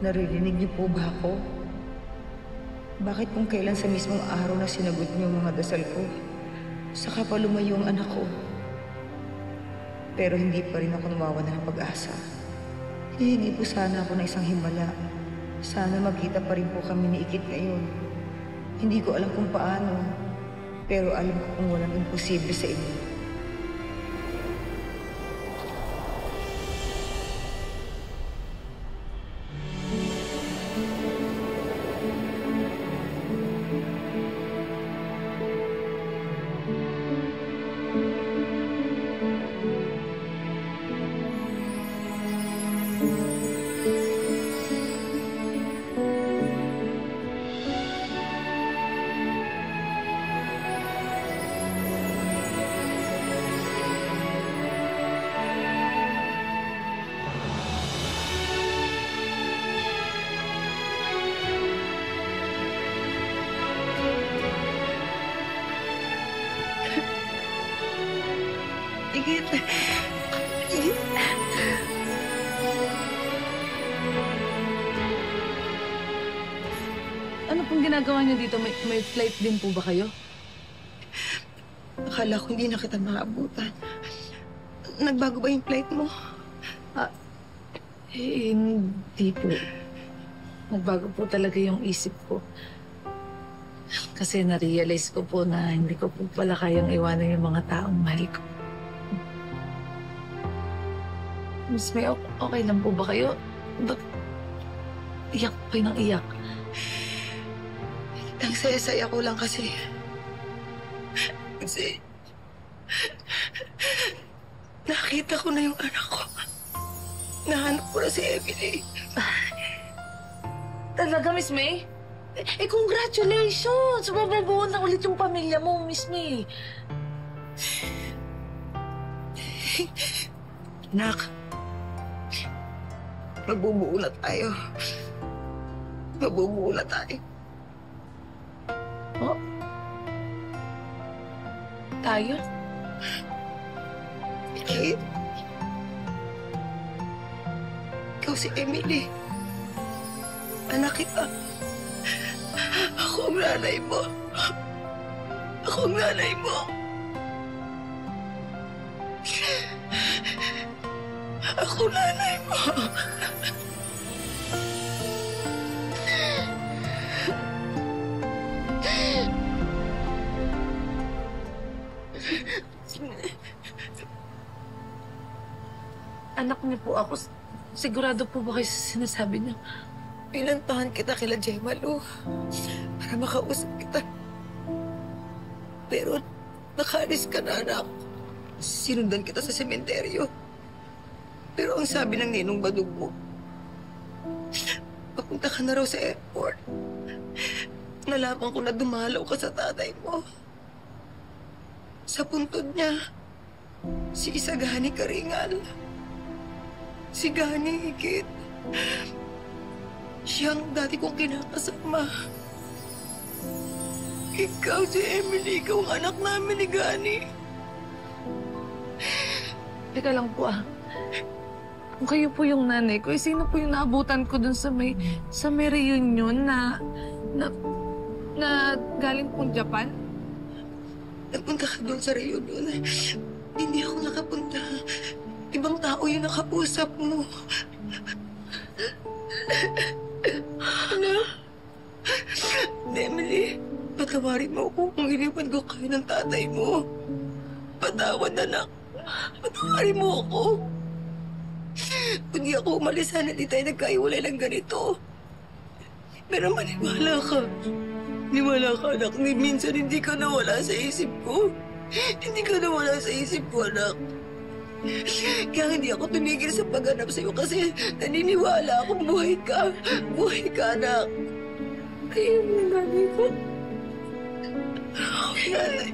Naririnig niyo po ba ako? Bakit kung kailan sa mismong araw na sinagot niyo ang mga dasal ko, saka pa lumayo ang anak ko? Pero hindi pa rin ako nawawala ng pag-asa. Hihingi po sana ako ng isang himala. Sana magkita pa rin po kami ni Ikit ngayon. Hindi ko alam kung paano, pero alam ko kung walang imposible sa inyo. Ikit. Ikit. Ano pong ginagawa niyo dito? May flight din po ba kayo? Akala ko hindi na kita maabutan. Nagbago ba yung flight mo? Hindi po. Nagbago po talaga yung isip ko. Kasi na-realize ko po na hindi ko po pala kayang iwanan yung mga taong mahal ko. Miss May, okay lang po ba kayo? Ba't iyak pa ng iyak? Ang saya-saya ko lang kasi nakita ko na yung anak ko. Nahanap ko na si Emily. Talaga, Miss May? Congratulations! Mababuo na ulit yung pamilya mo, Miss May. Anak, mabubuo na tayo. Mabubuo na tayo. Oh? Tayo? Ikit. Ikaw si Emily. Anak kita. Ako ang nanay mo. Ako ang nanay mo. Ako nanay mo. Anak niyo po ako. Sigurado po ba kayo sa sinasabi niyo? Pinantahan kita kila Gemma, Lu, para makausap kita. Pero nakaalis ka na, anak. Sinundan kita sa sementeryo. Pero ang sabi ng ninong badug mo, papunta ka na raw sa airport. Nalaman ko na dumalaw ka sa tatay mo. Sa puntod niya, si Isagani Karingal. Si Gani, Ikit. Siyang dati kong kinakasama. Ikaw si Emily, ikaw ang anak namin ni Gani. Teka lang po Kung kayo po yung nanay ko, sino po yung naabutan ko dun sa may reunion na galing pong Japan? Nagpunta ka doon sa reunion. Hindi ako nakapunta. Ibang tao yung nakausap mo. Anak, Emily, patawarin mo ako kung iniwan ko kayo ng tatay mo. Patawad, anak. Patawarin mo ako. Kung di ako umalis, sana di tayo nagkaiwalay ng ganito. Pero maniwala ka. Maniwala ka, anak. Minsan hindi ka nawala sa isip ko. Hindi ka nawala sa isip ko, anak. Kaya hindi ako tumigil sa paghanap sa'yo kasi naniniwala akong buhay ka. Buhay ka, anak. Kayo yung nanay ko. Nanay.